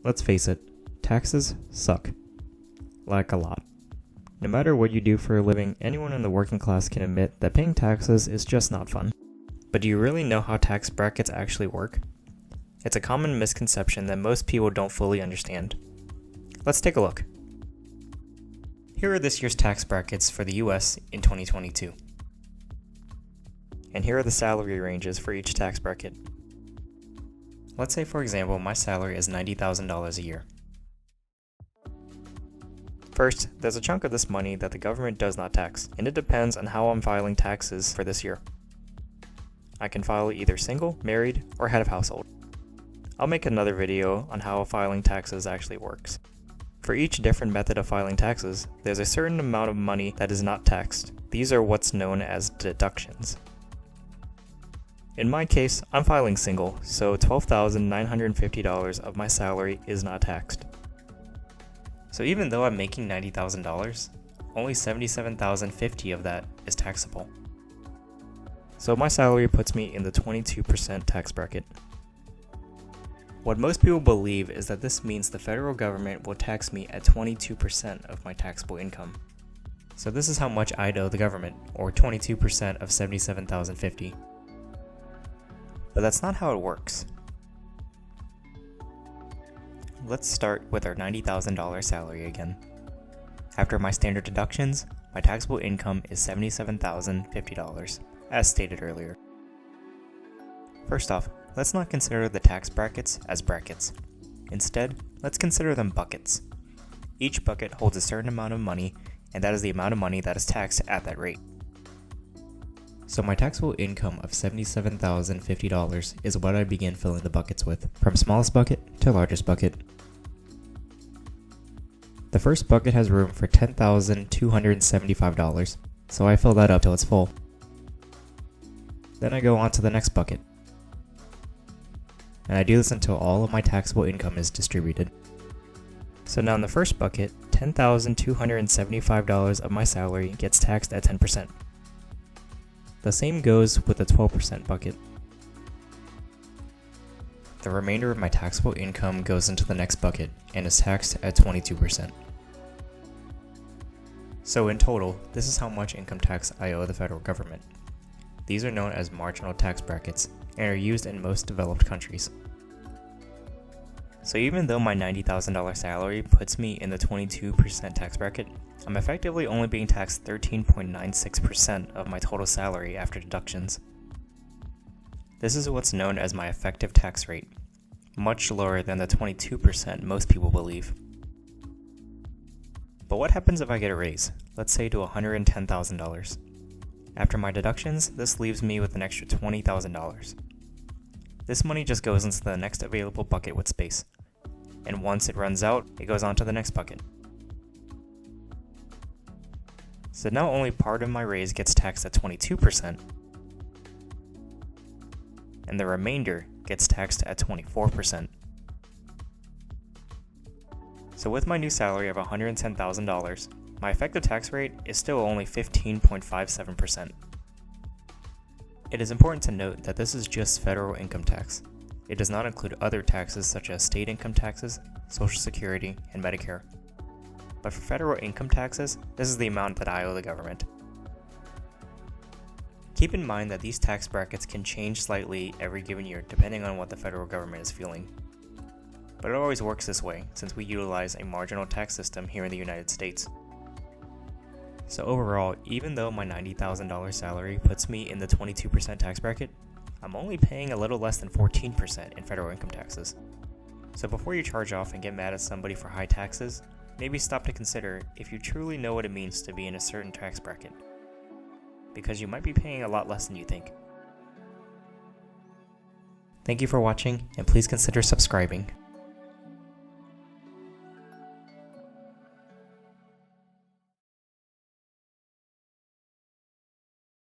Let's face it, taxes suck. Like a lot. No matter what you do for a living, anyone in the working class can admit that paying taxes is just not fun. But do you really know how tax brackets actually work? It's a common misconception that most people don't fully understand. Let's take a look. Here are this year's tax brackets for the US in 2022. And here are the salary ranges for each tax bracket. Let's say, for example, my salary is $90,000 a year. First, there's a chunk of this money that the government does not tax, and it depends on how I'm filing taxes for this year. I can file either single, married, or head of household. I'll make another video on how filing taxes actually works. For each different method of filing taxes, there's a certain amount of money that is not taxed. These are what's known as deductions. In my case, I'm filing single, so $12,950 of my salary is not taxed. So even though I'm making $90,000, only $77,050 of that is taxable. So my salary puts me in the 22% tax bracket. What most people believe is that this means the federal government will tax me at 22% of my taxable income. So this is how much I owe the government, or 22% of $77,050. But that's not how it works. Let's start with our $90,000 salary again. After my standard deductions, my taxable income is $77,050, as stated earlier. First off, let's not consider the tax brackets as brackets. Instead, let's consider them buckets. Each bucket holds a certain amount of money, and that is the amount of money that is taxed at that rate. So my taxable income of $77,050 is what I begin filling the buckets with, from smallest bucket to largest bucket. The first bucket has room for $10,275, so I fill that up till it's full. Then I go on to the next bucket. And I do this until all of my taxable income is distributed. So now in the first bucket, $10,275 of my salary gets taxed at 10%. The same goes with the 12% bucket. The remainder of my taxable income goes into the next bucket and is taxed at 22%. So in total, this is how much income tax I owe the federal government. These are known as marginal tax brackets and are used in most developed countries. So even though my $90,000 salary puts me in the 22% tax bracket, I'm effectively only being taxed 13.96% of my total salary after deductions. This is what's known as my effective tax rate, much lower than the 22% most people believe. But what happens if I get a raise, let's say to $110,000? After my deductions, this leaves me with an extra $20,000. This money just goes into the next available bucket with space, and once it runs out, it goes on to the next bucket. So now only part of my raise gets taxed at 22%, and the remainder gets taxed at 24%. So with my new salary of $110,000, my effective tax rate is still only 15.57%. It is important to note that this is just federal income tax. It does not include other taxes such as state income taxes, Social Security, and Medicare. But for federal income taxes, this is the amount that I owe the government. Keep in mind that these tax brackets can change slightly every given year depending on what the federal government is feeling. But it always works this way since we utilize a marginal tax system here in the United States. So overall, even though my $90,000 salary puts me in the 22% tax bracket, I'm only paying a little less than 14% in federal income taxes. So before you charge off and get mad at somebody for high taxes, maybe stop to consider if you truly know what it means to be in a certain tax bracket, because you might be paying a lot less than you think. Thank you for watching, and please consider subscribing.